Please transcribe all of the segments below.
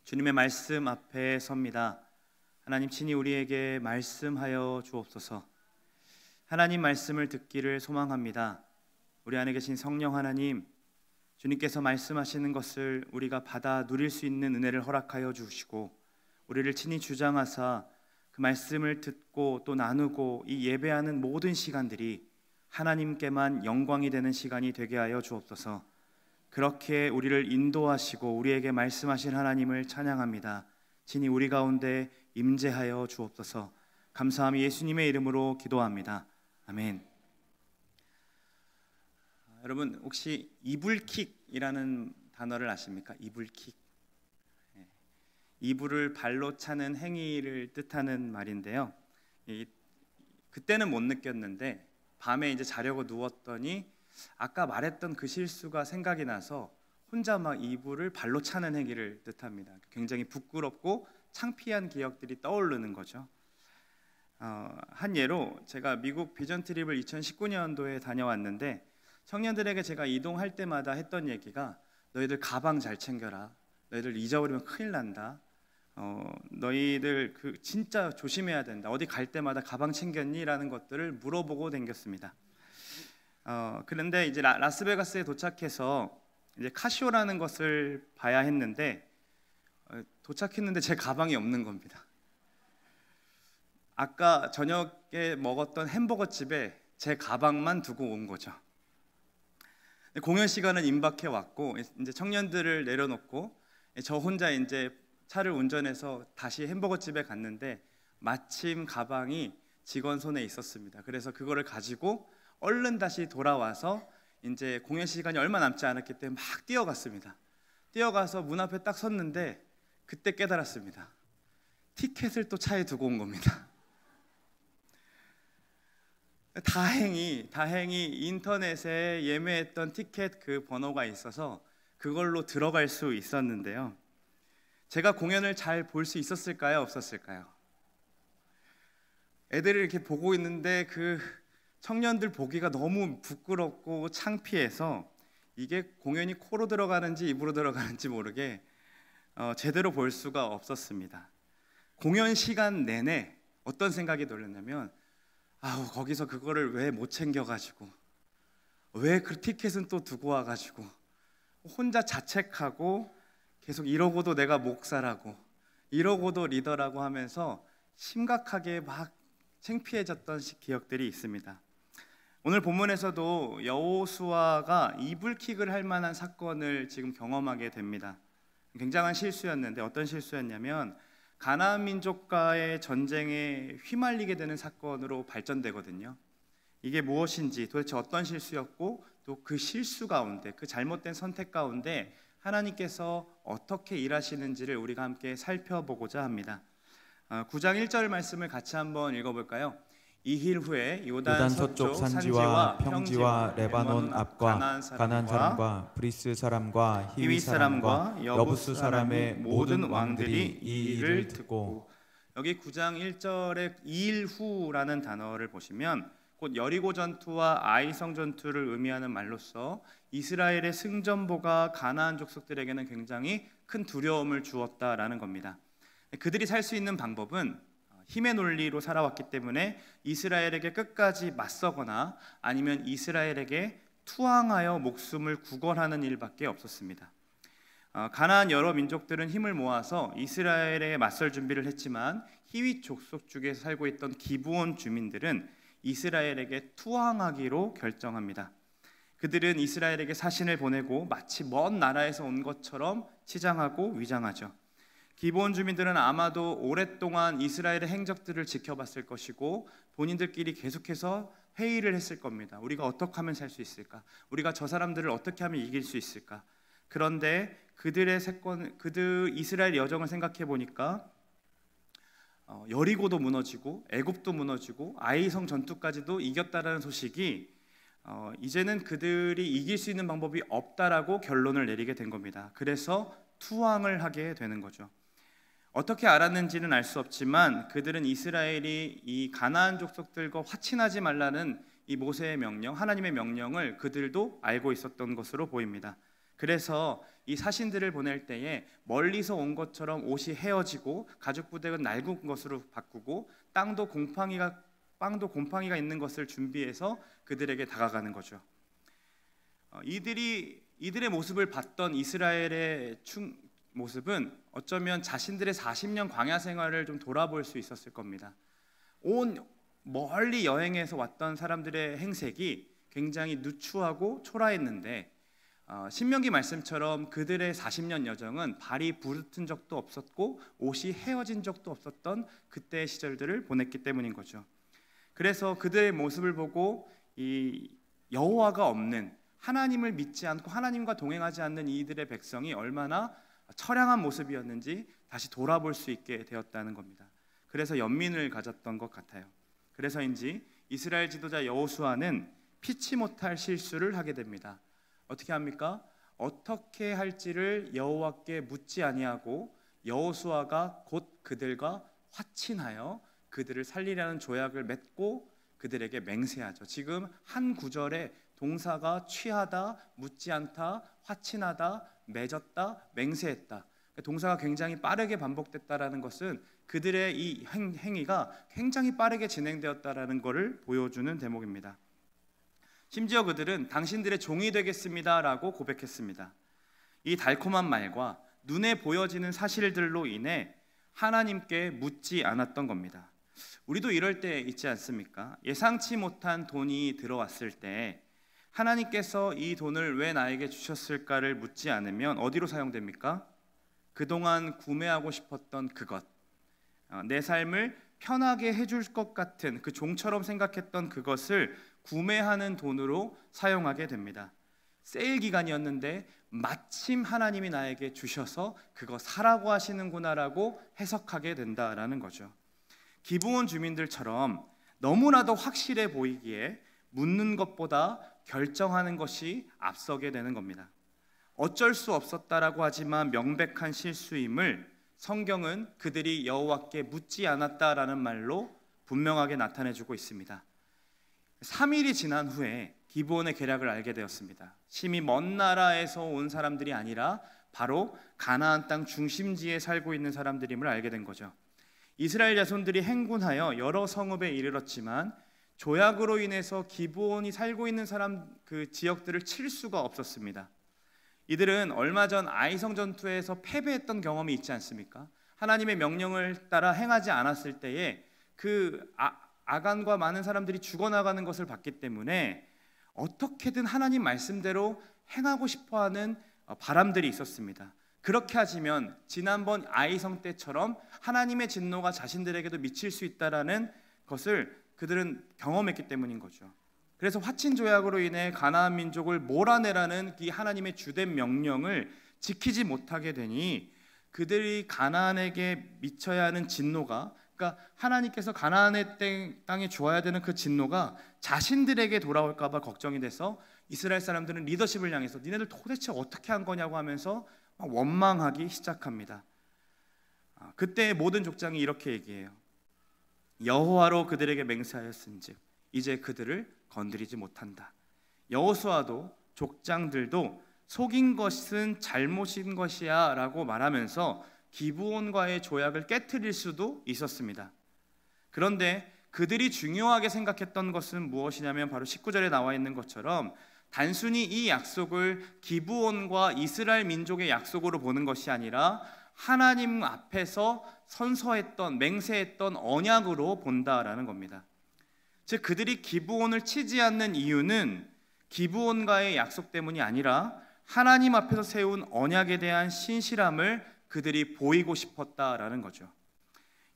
주님의 말씀 앞에 섭니다. 하나님 친히 우리에게 말씀하여 주옵소서. 하나님 말씀을 듣기를 소망합니다. 우리 안에 계신 성령 하나님, 주님께서 말씀하시는 것을 우리가 받아 누릴 수 있는 은혜를 허락하여 주시고 우리를 친히 주장하사 그 말씀을 듣고 또 나누고 이 예배하는 모든 시간들이 하나님께만 영광이 되는 시간이 되게 하여 주옵소서. 그렇게 우리를 인도하시고 우리에게 말씀하신 하나님을 찬양합니다. 친히 우리 가운데 임재하여 주옵소서. 감사함이 예수님의 이름으로 기도합니다. 아멘. 여러분 혹시 이불킥이라는 단어를 아십니까? 이불킥. 이불을 발로 차는 행위를 뜻하는 말인데요. 그때는 못 느꼈는데 밤에 이제 자려고 누웠더니 아까 말했던 그 실수가 생각이 나서 혼자 막 이불을 발로 차는 행위를 뜻합니다. 굉장히 부끄럽고 창피한 기억들이 떠오르는 거죠. 한 예로 제가 미국 비전 트립을 2019년도에 다녀왔는데 청년들에게 제가 이동할 때마다 했던 얘기가 너희들 가방 잘 챙겨라. 너희들 잊어버리면 큰일 난다. 너희들 진짜 조심해야 된다. 어디 갈 때마다 가방 챙겼니? 라는 것들을 물어보고 댕겼습니다. 그런데 이제 라스베가스에 도착해서 이제 카시오라는 것을 봐야 했는데 도착했는데 제 가방이 없는 겁니다. 아까 저녁에 먹었던 햄버거 집에 제 가방만 두고 온 거죠. 공연 시간은 임박해 왔고 이제 청년들을 내려놓고 저 혼자 이제 차를 운전해서 다시 햄버거 집에 갔는데 마침 가방이 직원 손에 있었습니다. 그래서 그거를 가지고 얼른 다시 돌아와서 이제 공연 시간이 얼마 남지 않았기 때문에 막 뛰어갔습니다. 뛰어가서 문 앞에 딱 섰는데 그때 깨달았습니다. 티켓을 또 차에 두고 온 겁니다. 다행히 인터넷에 예매했던 티켓 그 번호가 있어서 그걸로 들어갈 수 있었는데요. 제가 공연을 잘 볼 수 있었을까요? 없었을까요? 애들이 이렇게 보고 있는데 그 청년들 보기가 너무 부끄럽고 창피해서 이게 공연이 코로 들어가는지 입으로 들어가는지 모르게 제대로 볼 수가 없었습니다. 공연 시간 내내 어떤 생각이 들었냐면 거기서 그거를 왜 못 챙겨가지고 왜 그 티켓은 또 두고 와가지고 혼자 자책하고 계속 이러고도 내가 목사라고 이러고도 리더라고 하면서 심각하게 막 창피해졌던 기억들이 있습니다. 오늘 본문에서도 여호수아가 이불킥을 할 만한 사건을 지금 경험하게 됩니다. 굉장한 실수였는데 어떤 실수였냐면 가나안 민족과의 전쟁에 휘말리게 되는 사건으로 발전되거든요. 이게 무엇인지 도대체 어떤 실수였고 또 그 실수 가운데 그 잘못된 선택 가운데 하나님께서 어떻게 일하시는지를 우리가 함께 살펴보고자 합니다. 9장 1절 말씀을 같이 한번 읽어볼까요? 이힐 후에 요단 서쪽 산지와 평지와 레바논 앞과 가나안 사람과 브리스 사람과 히위 사람과 여부스 사람의 모든 왕들이 이 일을 듣고, 여기 9장 1절에 이일 후라는 단어를 보시면 곧 여리고 전투와 아이성 전투를 의미하는 말로써 이스라엘의 승전보가 가나안 족속들에게는 굉장히 큰 두려움을 주었다라는 겁니다. 그들이 살 수 있는 방법은 힘의 논리로 살아왔기 때문에 이스라엘에게 끝까지 맞서거나 아니면 이스라엘에게 투항하여 목숨을 구걸하는 일밖에 없었습니다. 가나안 여러 민족들은 힘을 모아서 이스라엘에 맞설 준비를 했지만 히윗 족속 중에 살고 있던 기브온 주민들은 이스라엘에게 투항하기로 결정합니다. 그들은 이스라엘에게 사신을 보내고 마치 먼 나라에서 온 것처럼 치장하고 위장하죠. 기브온 주민들은 아마도 오랫동안 이스라엘의 행적들을 지켜봤을 것이고 본인들끼리 계속해서 회의를 했을 겁니다. 우리가 어떻게 하면 살 수 있을까? 우리가 저 사람들을 어떻게 하면 이길 수 있을까? 그런데 그들 이스라엘 여정을 생각해 보니까 여리고도 무너지고 애굽도 무너지고 아이성 전투까지도 이겼다라는 소식이 이제는 그들이 이길 수 있는 방법이 없다라고 결론을 내리게 된 겁니다. 그래서 투항을 하게 되는 거죠. 어떻게 알았는지는 알 수 없지만 그들은 이스라엘이 이 가나안 족속들과 화친하지 말라는 이 모세의 명령, 하나님의 명령을 그들도 알고 있었던 것으로 보입니다. 그래서 이 사신들을 보낼 때에 멀리서 온 것처럼 옷이 헤어지고 가죽 부대는 낡은 것으로 바꾸고 빵도 곰팡이가 있는 것을 준비해서 그들에게 다가가는 거죠. 이들의 모습을 봤던 이스라엘의 모습은 어쩌면 자신들의 40년 광야 생활을 좀 돌아볼 수 있었을 겁니다. 멀리 여행해서 왔던 사람들의 행색이 굉장히 누추하고 초라했는데 신명기 말씀처럼 그들의 40년 여정은 발이 부르튼 적도 없었고 옷이 헤어진 적도 없었던 그때의 시절들을 보냈기 때문인 거죠. 그래서 그들의 모습을 보고 이 여호와가 없는, 하나님을 믿지 않고 하나님과 동행하지 않는 이들의 백성이 얼마나 처량한 모습이었는지 다시 돌아볼 수 있게 되었다는 겁니다. 그래서 연민을 가졌던 것 같아요. 그래서인지 이스라엘 지도자 여호수아는 피치 못할 실수를 하게 됩니다. 어떻게 합니까? 어떻게 할지를 여호와께 묻지 아니하고 여호수아가 곧 그들과 화친하여 그들을 살리라는 조약을 맺고 그들에게 맹세하죠. 지금 한 구절에 동사가 취하다, 묻지 않다, 화친하다, 맺었다, 맹세했다. 동사가 굉장히 빠르게 반복됐다라는 것은 그들의 이 행위가 굉장히 빠르게 진행되었다라는 것을 보여주는 대목입니다. 심지어 그들은 당신들의 종이 되겠습니다라고 고백했습니다. 이 달콤한 말과 눈에 보여지는 사실들로 인해 하나님께 묻지 않았던 겁니다. 우리도 이럴 때 있지 않습니까? 예상치 못한 돈이 들어왔을 때 하나님께서 이 돈을 왜 나에게 주셨을까를 묻지 않으면 어디로 사용됩니까? 그동안 구매하고 싶었던 그것, 내 삶을 편하게 해줄 것 같은 그 종처럼 생각했던 그것을 구매하는 돈으로 사용하게 됩니다. 세일 기간이었는데 마침 하나님이 나에게 주셔서 그거 사라고 하시는구나라고 해석하게 된다라는 거죠. 기브온 주민들처럼 너무나도 확실해 보이기에 묻는 것보다 결정하는 것이 앞서게 되는 겁니다. 어쩔 수 없었다라고 하지만 명백한 실수임을 성경은 그들이 여호와께 묻지 않았다라는 말로 분명하게 나타내주고 있습니다. 3일이 지난 후에 기브온의 계략을 알게 되었습니다. 심히 먼 나라에서 온 사람들이 아니라 바로 가나안 땅 중심지에 살고 있는 사람들임을 알게 된 거죠. 이스라엘 자손들이 행군하여 여러 성읍에 이르렀지만 조약으로 인해서 기브온이 살고 있는 사람 그 지역들을 칠 수가 없었습니다. 이들은 얼마 전 아이성 전투에서 패배했던 경험이 있지 않습니까? 하나님의 명령을 따라 행하지 않았을 때에 그 아간과 많은 사람들이 죽어나가는 것을 봤기 때문에 어떻게든 하나님 말씀대로 행하고 싶어하는 바람들이 있었습니다. 그렇게 하시면 지난번 아이성 때처럼 하나님의 진노가 자신들에게도 미칠 수 있다라는 것을 그들은 경험했기 때문인 거죠. 그래서 화친 조약으로 인해 가나안 민족을 몰아내라는 이 하나님의 주된 명령을 지키지 못하게 되니 그들이 가나안에게 미쳐야 하는 진노가, 그러니까 하나님께서 가나안의 땅에 주어야 되는 그 진노가 자신들에게 돌아올까 봐 걱정이 돼서 이스라엘 사람들은 리더십을 향해서 니네들 도대체 어떻게 한 거냐고 하면서 원망하기 시작합니다. 그때 모든 족장이 이렇게 얘기해요. 여호와로 그들에게 맹세하였은즉 이제 그들을 건드리지 못한다. 여호수아도 족장들도 속인 것은 잘못인 것이야 라고 말하면서 기브온과의 조약을 깨트릴 수도 있었습니다. 그런데 그들이 중요하게 생각했던 것은 무엇이냐면 바로 19절에 나와 있는 것처럼 단순히 이 약속을 기브온과 이스라엘 민족의 약속으로 보는 것이 아니라 하나님 앞에서 선서했던, 맹세했던 언약으로 본다라는 겁니다. 즉 그들이 기브온을 치지 않는 이유는 기브온과의 약속 때문이 아니라 하나님 앞에서 세운 언약에 대한 신실함을 그들이 보이고 싶었다라는 거죠.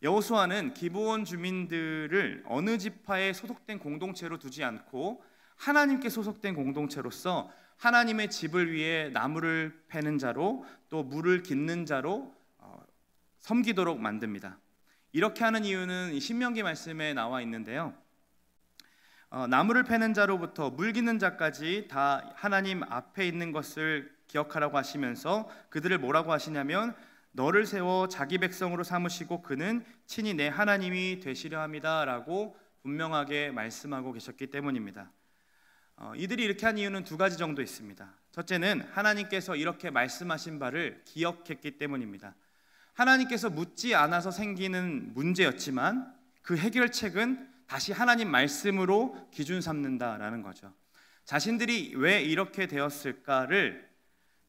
여호수아는 기브온 주민들을 어느 지파에 소속된 공동체로 두지 않고 하나님께 소속된 공동체로서 하나님의 집을 위해 나무를 패는 자로 또 물을 깃는 자로 섬기도록 만듭니다. 이렇게 하는 이유는 이 신명기 말씀에 나와 있는데요. 나무를 패는 자로부터 물 깃는 자까지 다 하나님 앞에 있는 것을 기억하라고 하시면서 그들을 뭐라고 하시냐면 너를 세워 자기 백성으로 삼으시고 그는 친히 내 하나님이 되시려 합니다 라고 분명하게 말씀하고 계셨기 때문입니다. 이들이 이렇게 한 이유는 두 가지 정도 있습니다. 첫째는 하나님께서 이렇게 말씀하신 바를 기억했기 때문입니다. 하나님께서 묻지 않아서 생기는 문제였지만 그 해결책은 다시 하나님 말씀으로 기준 삼는다라는 거죠. 자신들이 왜 이렇게 되었을까를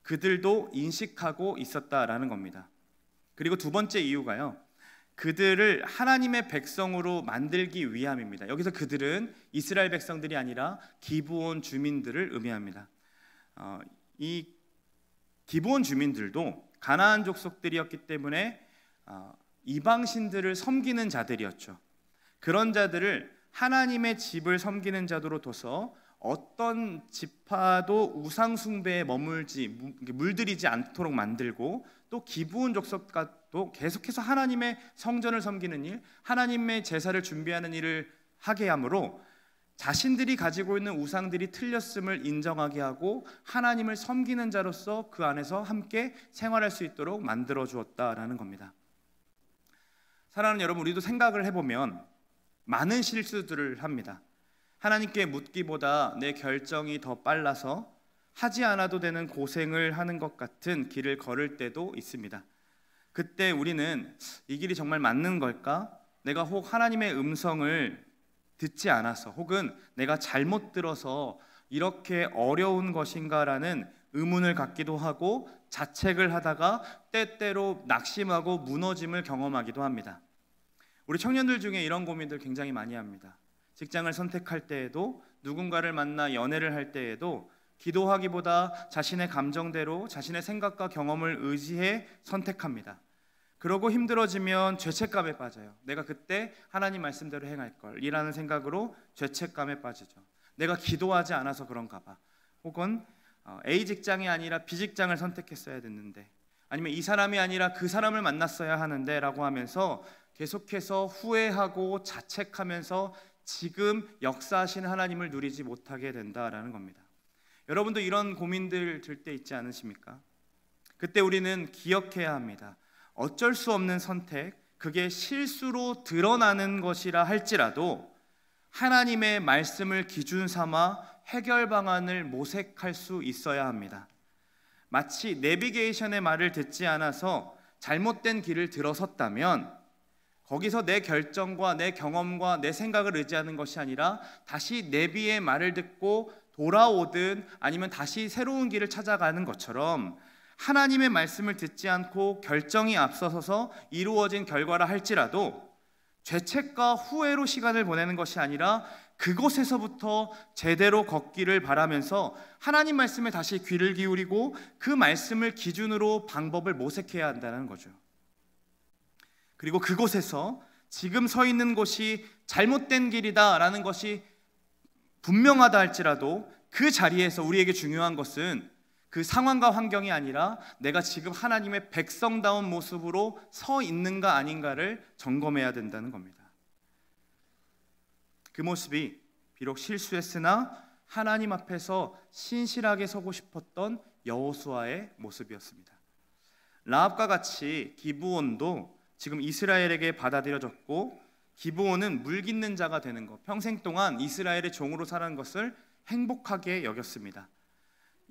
그들도 인식하고 있었다라는 겁니다. 그리고 두 번째 이유가요, 그들을 하나님의 백성으로 만들기 위함입니다. 여기서 그들은 이스라엘 백성들이 아니라 기브온 주민들을 의미합니다. 이 기브온 주민들도 가나안 족속들이었기 때문에 이방신들을 섬기는 자들이었죠. 그런 자들을 하나님의 집을 섬기는 자도로 둬서 어떤 지파도 우상 숭배에 물들이지 않도록 만들고, 또 기브온 족속과도 계속해서 하나님의 성전을 섬기는 일, 하나님의 제사를 준비하는 일을 하게 하므로 자신들이 가지고 있는 우상들이 틀렸음을 인정하게 하고 하나님을 섬기는 자로서 그 안에서 함께 생활할 수 있도록 만들어 주었다라는 겁니다. 사랑하는 여러분, 우리도 생각을 해보면 많은 실수들을 합니다. 하나님께 묻기보다 내 결정이 더 빨라서 하지 않아도 되는 고생을 하는 것 같은 길을 걸을 때도 있습니다. 그때 우리는 이 길이 정말 맞는 걸까? 내가 혹 하나님의 음성을 듣지 않아서, 혹은 내가 잘못 들어서 이렇게 어려운 것인가라는 의문을 갖기도 하고 자책을 하다가 때때로 낙심하고 무너짐을 경험하기도 합니다. 우리 청년들 중에 이런 고민들 굉장히 많이 합니다. 직장을 선택할 때에도, 누군가를 만나 연애를 할 때에도 기도하기보다 자신의 감정대로 자신의 생각과 경험을 의지해 선택합니다. 그러고 힘들어지면 죄책감에 빠져요. 내가 그때 하나님 말씀대로 행할 걸 이라는 생각으로 죄책감에 빠지죠. 내가 기도하지 않아서 그런가 봐. 혹은 A 직장이 아니라 B 직장을 선택했어야 됐는데, 아니면 이 사람이 아니라 그 사람을 만났어야 하는데 라고 하면서 계속해서 후회하고 자책하면서 지금 역사하신 하나님을 누리지 못하게 된다라는 겁니다. 여러분도 이런 고민들 들 때 있지 않으십니까? 그때 우리는 기억해야 합니다. 어쩔 수 없는 선택, 그게 실수로 드러나는 것이라 할지라도 하나님의 말씀을 기준 삼아 해결 방안을 모색할 수 있어야 합니다. 마치 내비게이션의 말을 듣지 않아서 잘못된 길을 들어섰다면 거기서 내 결정과 내 경험과 내 생각을 의지하는 것이 아니라 다시 내비의 말을 듣고 돌아오든 아니면 다시 새로운 길을 찾아가는 것처럼, 하나님의 말씀을 듣지 않고 결정이 앞서서서 이루어진 결과라 할지라도 죄책과 후회로 시간을 보내는 것이 아니라 그곳에서부터 제대로 걷기를 바라면서 하나님 말씀에 다시 귀를 기울이고 그 말씀을 기준으로 방법을 모색해야 한다는 거죠. 그리고 그곳에서 지금 서 있는 곳이 잘못된 길이다라는 것이 분명하다 할지라도 그 자리에서 우리에게 중요한 것은 그 상황과 환경이 아니라 내가 지금 하나님의 백성다운 모습으로 서 있는가 아닌가를 점검해야 된다는 겁니다. 그 모습이 비록 실수했으나 하나님 앞에서 신실하게 서고 싶었던 여호수아의 모습이었습니다. 라합과 같이 기브온도 지금 이스라엘에게 받아들여졌고, 기브온은 물깃는 자가 되는 것, 평생 동안 이스라엘의 종으로 살아가는 것을 행복하게 여겼습니다.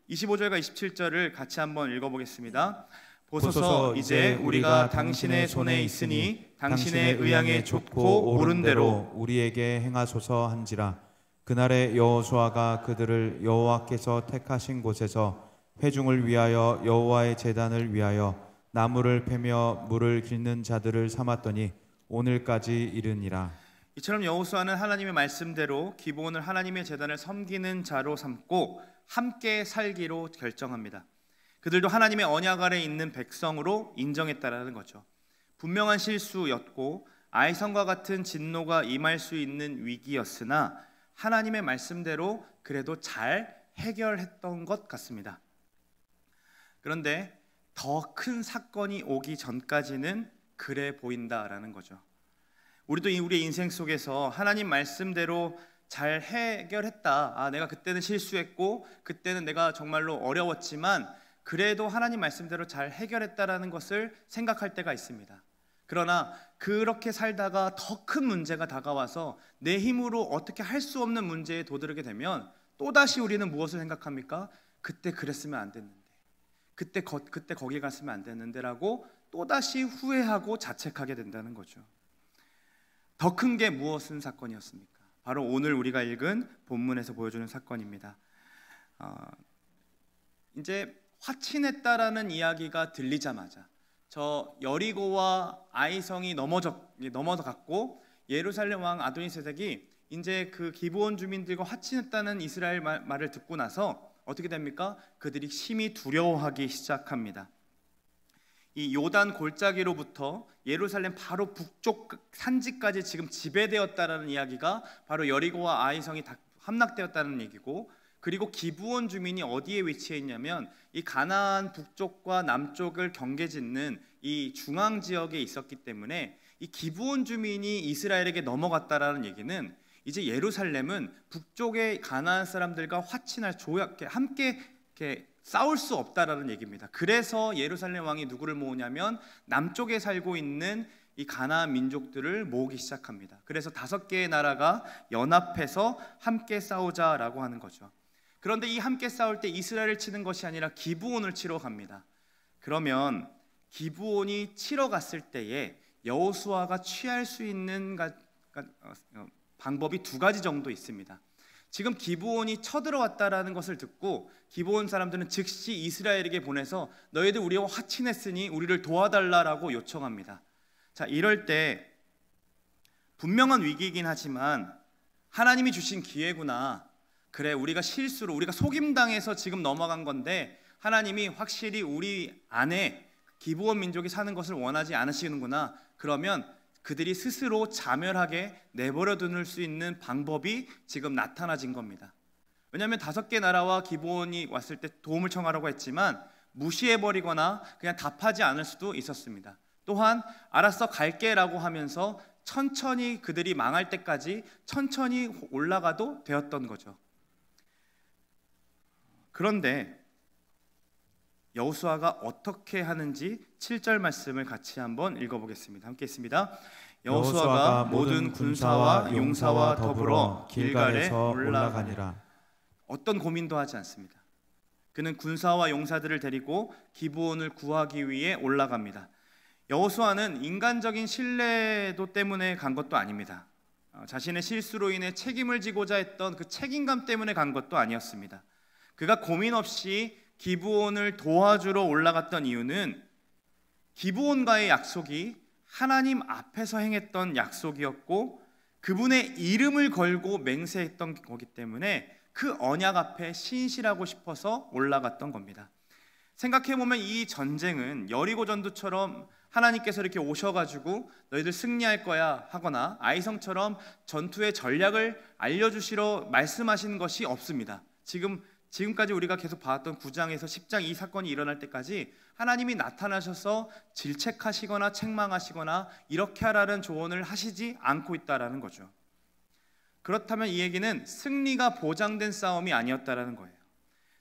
25절과 27절을 같이 한번 읽어보겠습니다. 보소서, 이제 우리가 당신의 손에 있으니 당신의 의향에 좋고 옳은 대로 우리에게 행하소서 한지라. 그날에 여호수아가 그들을 여호와께서 택하신 곳에서 회중을 위하여 여호와의 제단을 위하여 나무를 패며 물을 깃는 자들을 삼았더니 오늘까지 이르니라. 이처럼 여호수아는 하나님의 말씀대로 기브온을 하나님의 제단을 섬기는 자로 삼고 함께 살기로 결정합니다. 그들도 하나님의 언약 아래 있는 백성으로 인정했다라는 거죠. 분명한 실수였고 아이성과 같은 진노가 임할 수 있는 위기였으나 하나님의 말씀대로 그래도 잘 해결했던 것 같습니다. 그런데 더 큰 사건이 오기 전까지는 그래 보인다라는 거죠. 우리도 우리의 인생 속에서 하나님 말씀대로 잘 해결했다. 내가 그때는 실수했고 그때는 내가 정말로 어려웠지만 그래도 하나님 말씀대로 잘 해결했다라는 것을 생각할 때가 있습니다. 그러나 그렇게 살다가 더 큰 문제가 다가와서 내 힘으로 어떻게 할 수 없는 문제에 도드르게 되면 또다시 우리는 무엇을 생각합니까? 그때 그랬으면 안 됐는데, 그때 거기 갔으면 안 됐는데라고 또다시 후회하고 자책하게 된다는 거죠. 더 큰 게 무엇은 사건이었습니까? 바로 오늘 우리가 읽은 본문에서 보여주는 사건입니다. 이제 화친했다라는 이야기가 들리자마자 저 여리고와 아이성이 넘어갔고 예루살렘 왕 아도니세덱이 이제 그 기브온 주민들과 화친했다는 이스라엘 말을 듣고 나서 어떻게 됩니까? 그들이 심히 두려워하기 시작합니다. 이 요단 골짜기로부터 예루살렘 바로 북쪽 산지까지 지금 지배되었다라는 이야기가 바로 여리고와 아이성이 다 함락되었다는 얘기고, 그리고 기브온 주민이 어디에 위치해 있냐면 이 가나안 북쪽과 남쪽을 경계짓는 이 중앙 지역에 있었기 때문에 이 기브온 주민이 이스라엘에게 넘어갔다라는 얘기는 이제 예루살렘은 북쪽의 가나안 사람들과 화친할 함께 이렇게 싸울 수 없다라는 얘기입니다. 그래서 예루살렘 왕이 누구를 모으냐면 남쪽에 살고 있는 이 가나안 민족들을 모으기 시작합니다. 그래서 5개의 나라가 연합해서 함께 싸우자라고 하는 거죠. 그런데 이 함께 싸울 때 이스라엘을 치는 것이 아니라 기브온을 치러 갑니다. 그러면 기브온이 치러 갔을 때에 여호수아가 취할 수 있는 방법이 2가지 정도 있습니다. 지금 기브온이 쳐들어왔다라는 것을 듣고 기브온 사람들은 즉시 이스라엘에게 보내서 너희들 우리와 화친했으니 우리를 도와달라라고 요청합니다. 자, 이럴 때 분명한 위기이긴 하지만 하나님이 주신 기회구나, 그래 우리가 실수로 우리가 속임당해서 지금 넘어간 건데 하나님이 확실히 우리 안에 기브온 민족이 사는 것을 원하지 않으시는구나, 그러면 그들이 스스로 자멸하게 내버려 둘 수 있는 방법이 지금 나타나진 겁니다. 왜냐하면 5개 나라와 기브온이 왔을 때 도움을 청하라고 했지만 무시해버리거나 그냥 답하지 않을 수도 있었습니다. 또한 알았어 갈게 라고 하면서 천천히 그들이 망할 때까지 천천히 올라가도 되었던 거죠. 그런데 여호수아가 어떻게 하는지 7절 말씀을 같이 한번 읽어보겠습니다. 함께 있습니다. 여호수아가 모든 군사와 용사와 더불어 길갈에 올라가니라. 어떤 고민도 하지 않습니다. 그는 군사와 용사들을 데리고 기브온을 구하기 위해 올라갑니다. 여호수아는 인간적인 신뢰도 때문에 간 것도 아닙니다. 자신의 실수로 인해 책임을 지고자 했던 그 책임감 때문에 간 것도 아니었습니다. 그가 고민 없이 기브온을 도와주러 올라갔던 이유는 기브온과의 약속이 하나님 앞에서 행했던 약속이었고 그분의 이름을 걸고 맹세했던 거기 때문에 그 언약 앞에 신실하고 싶어서 올라갔던 겁니다. 생각해보면 이 전쟁은 여리고 전투처럼 하나님께서 이렇게 오셔가지고 너희들 승리할 거야 하거나 아이성처럼 전투의 전략을 알려주시러 말씀하시는 것이 없습니다. 지금까지 우리가 계속 봐왔던 9장에서 10장 이 사건이 일어날 때까지 하나님이 나타나셔서 질책하시거나 책망하시거나 이렇게 하라는 조언을 하시지 않고 있다라는 거죠. 그렇다면 이 얘기는 승리가 보장된 싸움이 아니었다라는 거예요.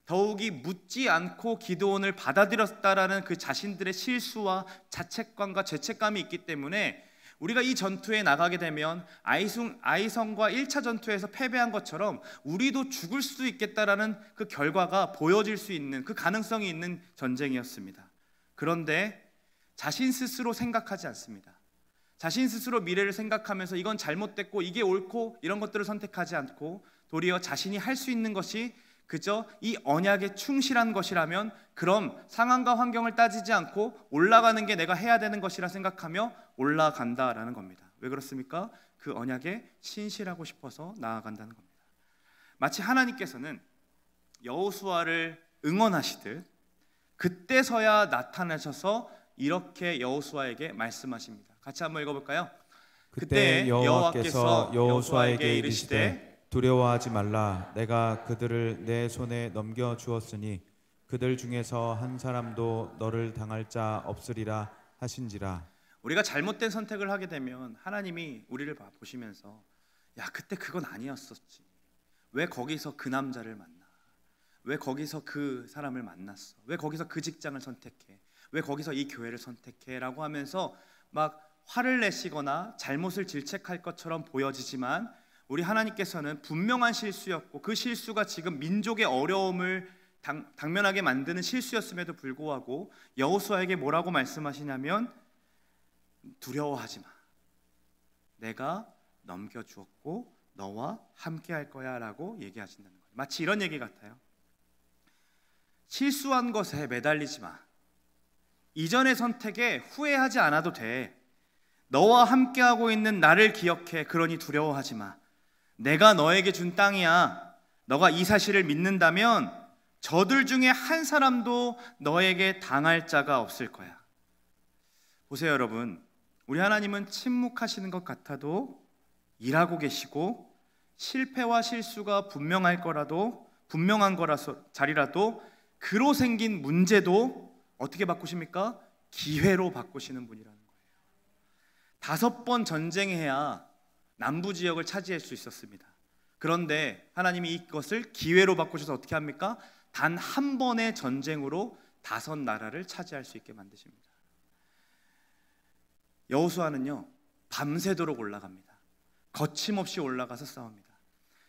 더욱이 묻지 않고 기드온을 받아들였다라는 그 자신들의 실수와 자책감과 죄책감이 있기 때문에 우리가 이 전투에 나가게 되면 아이성과 1차 전투에서 패배한 것처럼 우리도 죽을 수도 있겠다라는 그 결과가 보여질 수 있는 그 가능성이 있는 전쟁이었습니다. 그런데 자신 스스로 생각하지 않습니다. 자신 스스로 미래를 생각하면서 이건 잘못됐고 이게 옳고 이런 것들을 선택하지 않고 도리어 자신이 할 수 있는 것이 그저 이 언약에 충실한 것이라면 그럼 상황과 환경을 따지지 않고 올라가는 게 내가 해야 되는 것이라 생각하며 올라간다라는 겁니다. 왜 그렇습니까? 그 언약에 신실하고 싶어서 나아간다는 겁니다. 마치 하나님께서는 여호수아를 응원하시듯 그때서야 나타나셔서 이렇게 여호수아에게 말씀하십니다. 같이 한번 읽어볼까요? 그때 여호와께서 여호수아에게 이르시되 두려워하지 말라. 내가 그들을 내 손에 넘겨 주었으니 그들 중에서 한 사람도 너를 당할 자 없으리라 하신지라. 우리가 잘못된 선택을 하게 되면 하나님이 우리를 보시면서 야 그때 그건 아니었었지. 왜 거기서 그 남자를 만나? 왜 거기서 그 사람을 만났어? 왜 거기서 그 직장을 선택해? 왜 거기서 이 교회를 선택해? 라고 하면서 막 화를 내시거나 잘못을 질책할 것처럼 보여지지만 우리 하나님께서는 분명한 실수였고 그 실수가 지금 민족의 어려움을 당면하게 만드는 실수였음에도 불구하고 여호수아에게 뭐라고 말씀하시냐면 두려워하지 마. 내가 넘겨주었고 너와 함께 할 거야 라고 얘기하신다는 거예요. 마치 이런 얘기 같아요. 실수한 것에 매달리지 마. 이전의 선택에 후회하지 않아도 돼. 너와 함께하고 있는 나를 기억해. 그러니 두려워하지 마. 내가 너에게 준 땅이야. 너가 이 사실을 믿는다면 저들 중에 한 사람도 너에게 당할 자가 없을 거야. 보세요 여러분, 우리 하나님은 침묵하시는 것 같아도 일하고 계시고, 실패와 실수가 분명한 자리라도 그로 생긴 문제도 어떻게 바꾸십니까? 기회로 바꾸시는 분이라는 거예요. 5번 전쟁해야 남부 지역을 차지할 수 있었습니다. 그런데 하나님이 이것을 기회로 바꾸셔서 어떻게 합니까? 단 한 번의 전쟁으로 5 나라를 차지할 수 있게 만드십니다. 여호수아는요, 밤새도록 올라갑니다. 거침없이 올라가서 싸웁니다.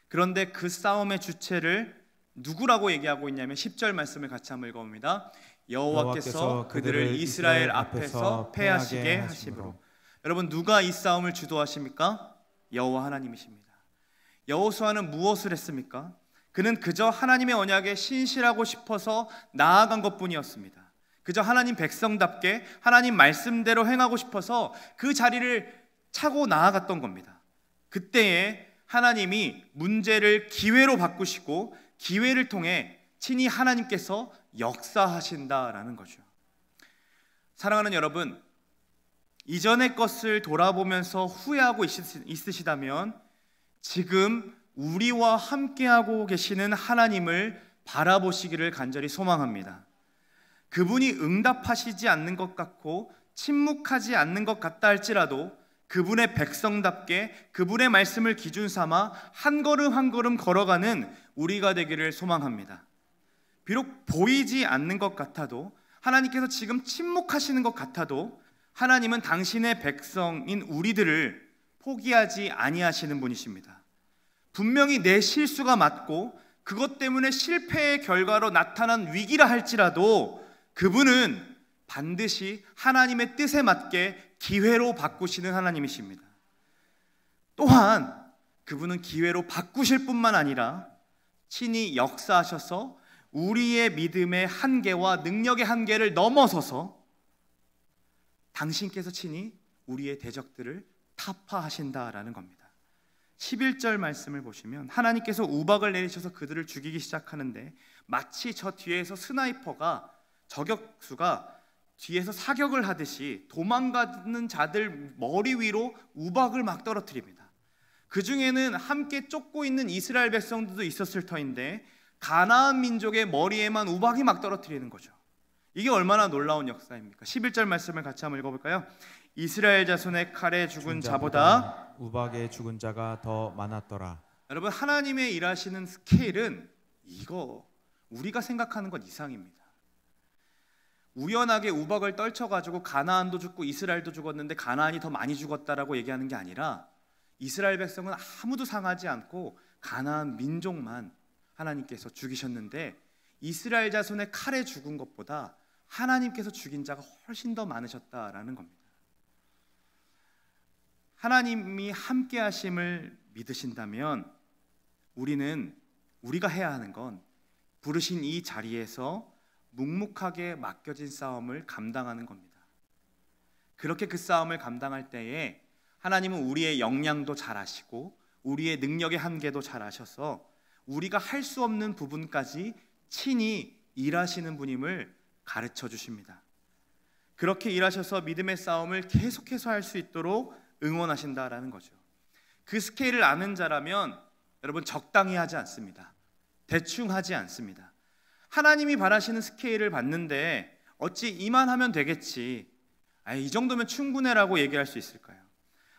그런데 그 싸움의 주체를 누구라고 얘기하고 있냐면 10절 말씀을 같이 한번 읽어봅니다. 여호와께서 그들을 이스라엘 앞에서 패하시게 하심으로. 여러분, 누가 이 싸움을 주도하십니까? 여호와 하나님이십니다. 여호수아는 무엇을 했습니까? 그는 그저 하나님의 언약에 신실하고 싶어서 나아간 것뿐이었습니다. 그저 하나님 백성답게 하나님 말씀대로 행하고 싶어서 그 자리를 차고 나아갔던 겁니다. 그때에 하나님이 문제를 기회로 바꾸시고 기회를 통해 친히 하나님께서 역사하신다라는 거죠. 사랑하는 여러분, 이전의 것을 돌아보면서 후회하고 있으시다면 지금 우리와 함께하고 계시는 하나님을 바라보시기를 간절히 소망합니다. 그분이 응답하시지 않는 것 같고 침묵하지 않는 것 같다 할지라도 그분의 백성답게 그분의 말씀을 기준 삼아 한 걸음 한 걸음 걸어가는 우리가 되기를 소망합니다. 비록 보이지 않는 것 같아도, 하나님께서 지금 침묵하시는 것 같아도 하나님은 당신의 백성인 우리들을 포기하지 아니하시는 분이십니다. 분명히 내 실수가 맞고 그것 때문에 실패의 결과로 나타난 위기라 할지라도 그분은 반드시 하나님의 뜻에 맞게 기회로 바꾸시는 하나님이십니다. 또한 그분은 기회로 바꾸실 뿐만 아니라 친히 역사하셔서 우리의 믿음의 한계와 능력의 한계를 넘어서서 당신께서 친히 우리의 대적들을 타파하신다라는 겁니다. 11절 말씀을 보시면 하나님께서 우박을 내리셔서 그들을 죽이기 시작하는데 마치 저 뒤에서 스나이퍼가, 저격수가 뒤에서 사격을 하듯이 도망가는 자들 머리 위로 우박을 막 떨어뜨립니다. 그 중에는 함께 쫓고 있는 이스라엘 백성들도 있었을 터인데 가나안 민족의 머리에만 우박이 막 떨어뜨리는 거죠. 이게 얼마나 놀라운 역사입니까? 11절 말씀을 같이 한번 읽어볼까요? 이스라엘 자손의 칼에 죽은 자보다 우박에 죽은 자가 더 많았더라. 여러분, 하나님의 일하시는 스케일은 이거 우리가 생각하는 것 이상입니다. 우연하게 우박을 떨쳐가지고 가나안도 죽고 이스라엘도 죽었는데 가나안이 더 많이 죽었다라고 얘기하는 게 아니라 이스라엘 백성은 아무도 상하지 않고 가나안 민족만 하나님께서 죽이셨는데 이스라엘 자손의 칼에 죽은 것보다 하나님께서 죽인 자가 훨씬 더 많으셨다라는 겁니다. 하나님이 함께 하심을 믿으신다면 우리가 해야 하는 건 부르신 이 자리에서 묵묵하게 맡겨진 싸움을 감당하는 겁니다. 그렇게 그 싸움을 감당할 때에 하나님은 우리의 역량도 잘 아시고 우리의 능력의 한계도 잘 아셔서 우리가 할 수 없는 부분까지 친히 일하시는 분임을 가르쳐 주십니다. 그렇게 일하셔서 믿음의 싸움을 계속해서 할 수 있도록 응원하신다라는 거죠. 그 스케일을 아는 자라면 여러분 적당히 하지 않습니다. 대충 하지 않습니다. 하나님이 바라시는 스케일을 봤는데 어찌 이만하면 되겠지, 이 정도면 충분해라고 얘기할 수 있을까요?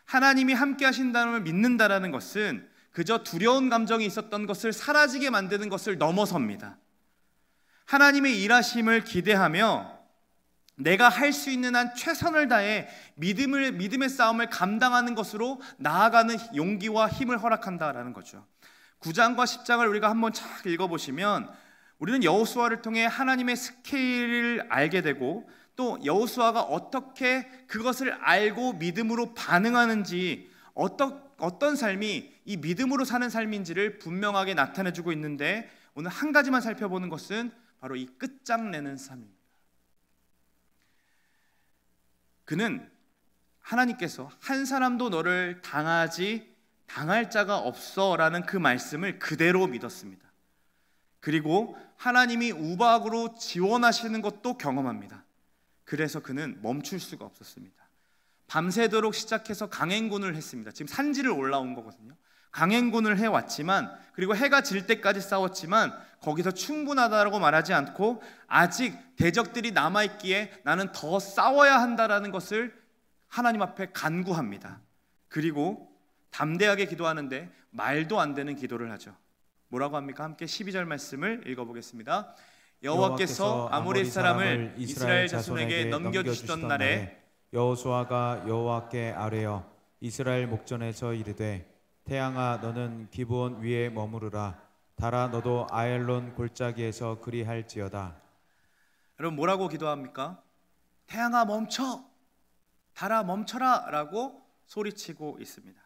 하나님이 함께 하신다는 걸 믿는다라는 것은 그저 두려운 감정이 있었던 것을 사라지게 만드는 것을 넘어섭니다. 하나님의 일하심을 기대하며 내가 할 수 있는 한 최선을 다해 믿음의 싸움을 감당하는 것으로 나아가는 용기와 힘을 허락한다라는 거죠. 9장과 10장을 우리가 한번 쫙 읽어보시면 우리는 여호수아를 통해 하나님의 스케일을 알게 되고 또 여호수아가 어떻게 그것을 알고 믿음으로 반응하는지 어떤 삶이 이 믿음으로 사는 삶인지를 분명하게 나타내주고 있는데 오늘 한 가지만 살펴보는 것은 바로 이 끝장내는 삶입니다. 그는 하나님께서 한 사람도 너를 당할 자가 없어 라는 그 말씀을 그대로 믿었습니다. 그리고 하나님이 우박으로 지원하시는 것도 경험합니다. 그래서 그는 멈출 수가 없었습니다. 밤새도록 시작해서 강행군을 했습니다. 지금 산지를 올라온 거거든요. 강행군을 해왔지만, 그리고 해가 질 때까지 싸웠지만 거기서 충분하다고 말하지 않고 아직 대적들이 남아있기에 나는 더 싸워야 한다라는 것을 하나님 앞에 간구합니다. 그리고 담대하게 기도하는데 말도 안 되는 기도를 하죠. 뭐라고 합니까? 함께 12절 말씀을 읽어보겠습니다. 여호와께서 아모리 사람을 이스라엘 자손에게 넘겨주시던 날에 여호수아가 여호와께 아뢰어 이스라엘 목전에서 이르되 태양아 너는 기브온 위에 머무르라. 달아 너도 아엘론 골짜기에서 그리할지어다. 여러분 뭐라고 기도합니까? 태양아 멈춰, 달아 멈춰라 라고 소리치고 있습니다.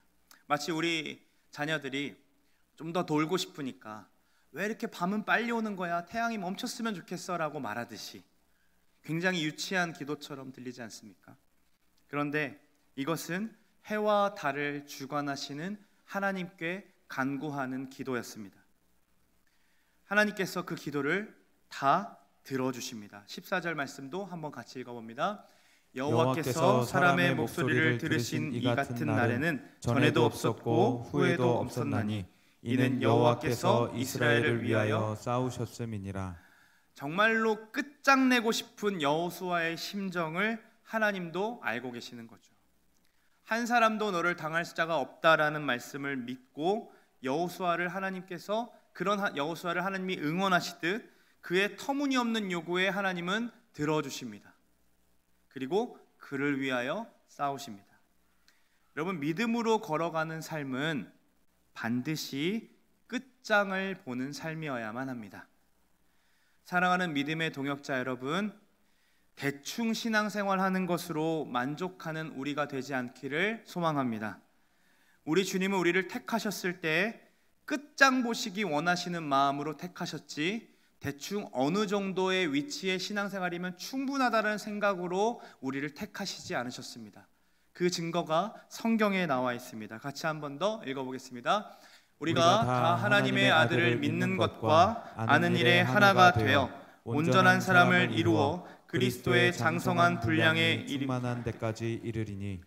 마치 우리 자녀들이 좀 더 놀고 싶으니까 왜 이렇게 밤은 빨리 오는 거야? 태양이 멈췄으면 좋겠어 라고 말하듯이 굉장히 유치한 기도처럼 들리지 않습니까? 그런데 이것은 해와 달을 주관하시는 하나님께 간구하는 기도였습니다. 하나님께서 그 기도를 다 들어주십니다. 14절 말씀도 한번 같이 읽어봅니다. 여호와께서 사람의 목소리를 들으신 이 같은 날에는 전에도 없었고 후에도 없었나니 이는 여호와께서 이스라엘을 위하여 싸우셨음이니라. 정말로 끝장내고 싶은 여호수아의 심정을 하나님도 알고 계시는 거죠. 한 사람도 너를 당할 자가 없다라는 말씀을 믿고 여호수아를 하나님께서 그런 여호수아를 하나님이 응원하시듯 그의 터무니없는 요구에 하나님은 들어주십니다. 그리고 그를 위하여 싸우십니다. 여러분 믿음으로 걸어가는 삶은 반드시 끝장을 보는 삶이어야만 합니다. 사랑하는 믿음의 동역자 여러분, 대충 신앙생활하는 것으로 만족하는 우리가 되지 않기를 소망합니다. 우리 주님은 우리를 택하셨을 때 끝장 보시기 원하시는 마음으로 택하셨지 대충 어느 정도의 위치의 신앙생활이면 충분하다는 생각으로 우리를 택하시지 않으셨습니다. 그 증거가 성경에 나와 있습니다. 같이 한 번 더 읽어보겠습니다. 우리가 다 하나님의 아들을 믿는 것과 아는 일에 하나가 되어 온전한 사람을 이루어 그리스도의 장성한 분량에 충만한 데까지 이르리니.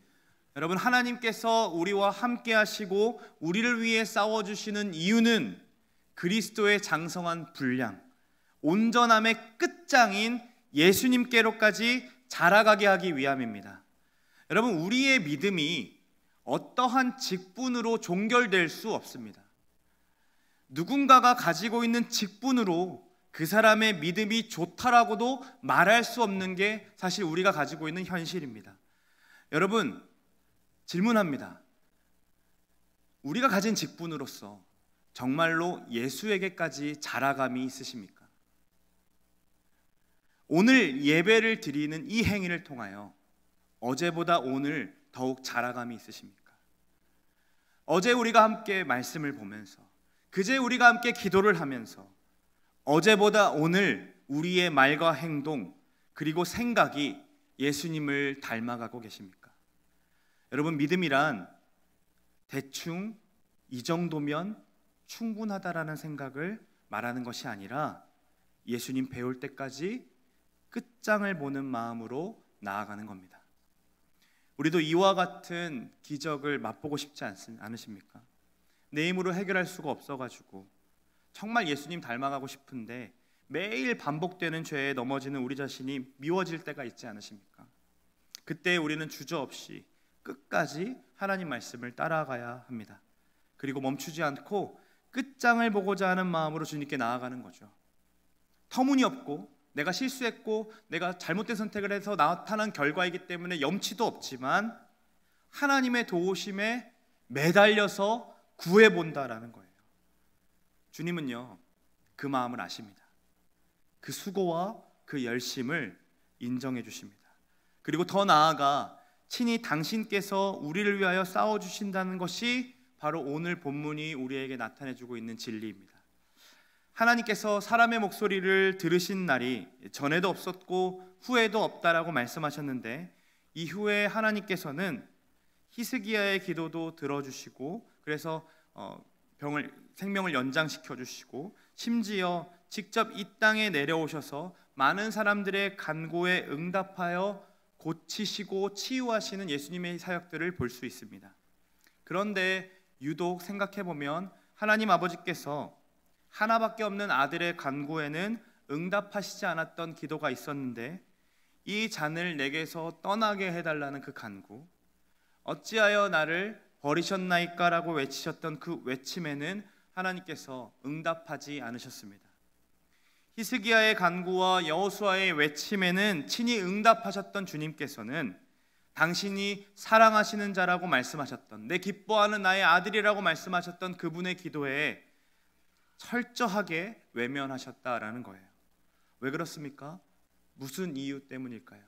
여러분 하나님께서 우리와 함께 하시고 우리를 위해 싸워주시는 이유는 그리스도의 장성한 분량, 온전함의 끝장인 예수님께로까지 자라가게 하기 위함입니다. 여러분 우리의 믿음이 어떠한 직분으로 종결될 수 없습니다. 누군가가 가지고 있는 직분으로 그 사람의 믿음이 좋다라고도 말할 수 없는 게 사실 우리가 가지고 있는 현실입니다. 여러분 질문합니다. 우리가 가진 직분으로서 정말로 예수에게까지 자라감이 있으십니까? 오늘 예배를 드리는 이 행위를 통하여 어제보다 오늘 더욱 자라감이 있으십니까? 어제 우리가 함께 말씀을 보면서 그제 우리가 함께 기도를 하면서 어제보다 오늘 우리의 말과 행동 그리고 생각이 예수님을 닮아가고 계십니까? 여러분 믿음이란 대충 이 정도면 충분하다라는 생각을 말하는 것이 아니라 예수님 배울 때까지 끝장을 보는 마음으로 나아가는 겁니다. 우리도 이와 같은 기적을 맛보고 싶지 않으십니까? 내 힘으로 해결할 수가 없어가지고 정말 예수님 닮아가고 싶은데 매일 반복되는 죄에 넘어지는 우리 자신이 미워질 때가 있지 않으십니까? 그때 우리는 주저없이 끝까지 하나님 말씀을 따라가야 합니다. 그리고 멈추지 않고 끝장을 보고자 하는 마음으로 주님께 나아가는 거죠. 터무니없고 내가 실수했고 내가 잘못된 선택을 해서 나타난 결과이기 때문에 염치도 없지만 하나님의 도우심에 매달려서 구해본다라는 거예요. 주님은요 그 마음을 아십니다. 그 수고와 그 열심을 인정해 주십니다. 그리고 더 나아가 친히 당신께서 우리를 위하여 싸워주신다는 것이 바로 오늘 본문이 우리에게 나타내주고 있는 진리입니다. 하나님께서 사람의 목소리를 들으신 날이 전에도 없었고 후에도 없다라고 말씀하셨는데, 이후에 하나님께서는 히스기야의 기도도 들어주시고, 그래서 생명을 연장시켜 주시고, 심지어 직접 이 땅에 내려오셔서 많은 사람들의 간구에 응답하여 고치시고 치유하시는 예수님의 사역들을 볼 수 있습니다. 그런데 유독 생각해보면 하나님 아버지께서 하나밖에 없는 아들의 간구에는 응답하시지 않았던 기도가 있었는데, 이 잔을 내게서 떠나게 해달라는 그 간구, 어찌하여 나를 버리셨나이까 라고 외치셨던 그 외침에는 하나님께서 응답하지 않으셨습니다. 히스기야의 간구와 여호수아의 외침에는 친히 응답하셨던 주님께서는 당신이 사랑하시는 자라고 말씀하셨던, 내 기뻐하는 나의 아들이라고 말씀하셨던 그분의 기도에 철저하게 외면하셨다라는 거예요. 왜 그렇습니까? 무슨 이유 때문일까요?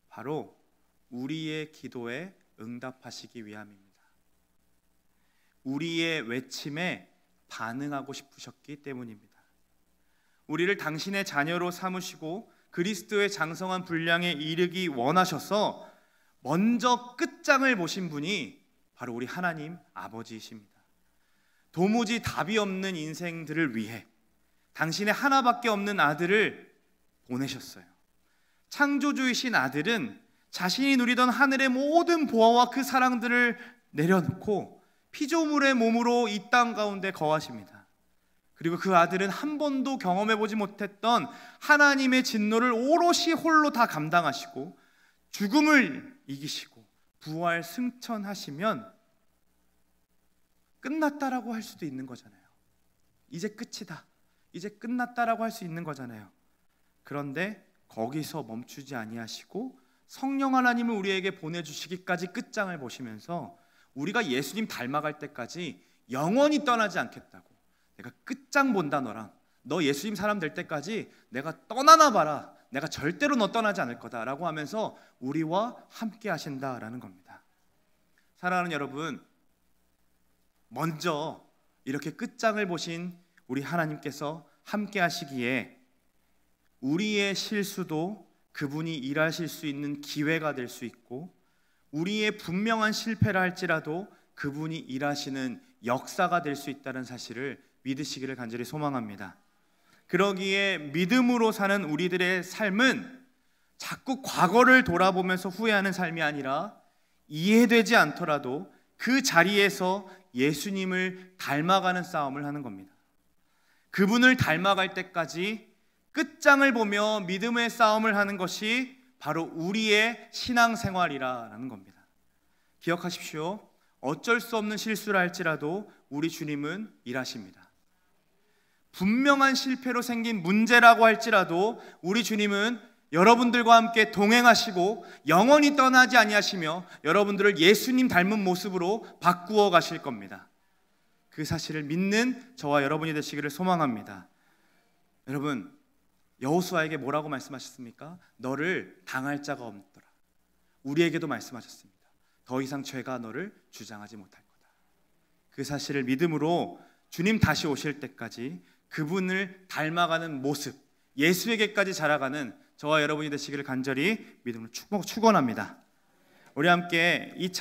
바로 우리의 기도에 응답하시기 위함입니다. 우리의 외침에 반응하고 싶으셨기 때문입니다. 우리를 당신의 자녀로 삼으시고 그리스도의 장성한 분량에 이르기 원하셔서 먼저 끝장을 보신 분이 바로 우리 하나님 아버지이십니다. 도무지 답이 없는 인생들을 위해 당신의 하나밖에 없는 아들을 보내셨어요. 창조주이신 아들은 자신이 누리던 하늘의 모든 보화와 그 사랑들을 내려놓고 피조물의 몸으로 이 땅 가운데 거하십니다. 그리고 그 아들은 한 번도 경험해보지 못했던 하나님의 진노를 오롯이 홀로 다 감당하시고 죽음을 이기시고 부활 승천하시면 끝났다라고 할 수도 있는 거잖아요. 이제 끝이다, 이제 끝났다라고 할 수 있는 거잖아요. 그런데 거기서 멈추지 아니하시고 성령 하나님을 우리에게 보내주시기까지 끝장을 보시면서 우리가 예수님 닮아갈 때까지 영원히 떠나지 않겠다고, 내가 끝장 본다, 너 예수님 사람 될 때까지 내가 떠나나 봐라, 내가 절대로 너 떠나지 않을 거다라고 하면서 우리와 함께 하신다라는 겁니다. 사랑하는 여러분, 먼저 이렇게 끝장을 보신 우리 하나님께서 함께 하시기에 우리의 실수도 그분이 일하실 수 있는 기회가 될 수 있고, 우리의 분명한 실패라 할지라도 그분이 일하시는 역사가 될 수 있다는 사실을 믿으시기를 간절히 소망합니다. 그러기에 믿음으로 사는 우리들의 삶은 자꾸 과거를 돌아보면서 후회하는 삶이 아니라 이해되지 않더라도 그 자리에서 예수님을 닮아가는 싸움을 하는 겁니다. 그분을 닮아갈 때까지 끝장을 보며 믿음의 싸움을 하는 것이 바로 우리의 신앙생활이라는 겁니다. 기억하십시오. 어쩔 수 없는 실수를 할지라도 우리 주님은 일하십니다. 분명한 실패로 생긴 문제라고 할지라도 우리 주님은 여러분들과 함께 동행하시고 영원히 떠나지 아니하시며 여러분들을 예수님 닮은 모습으로 바꾸어 가실 겁니다. 그 사실을 믿는 저와 여러분이 되시기를 소망합니다. 여러분, 여호수아에게 뭐라고 말씀하셨습니까? 너를 당할 자가 없더라. 우리에게도 말씀하셨습니다. 더 이상 죄가 너를 주장하지 못할 거다. 그 사실을 믿음으로 주님 다시 오실 때까지 그분을 닮아가는 모습, 예수에게까지 자라가는 저와 여러분이 되시기를 간절히 믿음으로 축원합니다. 우리 함께 이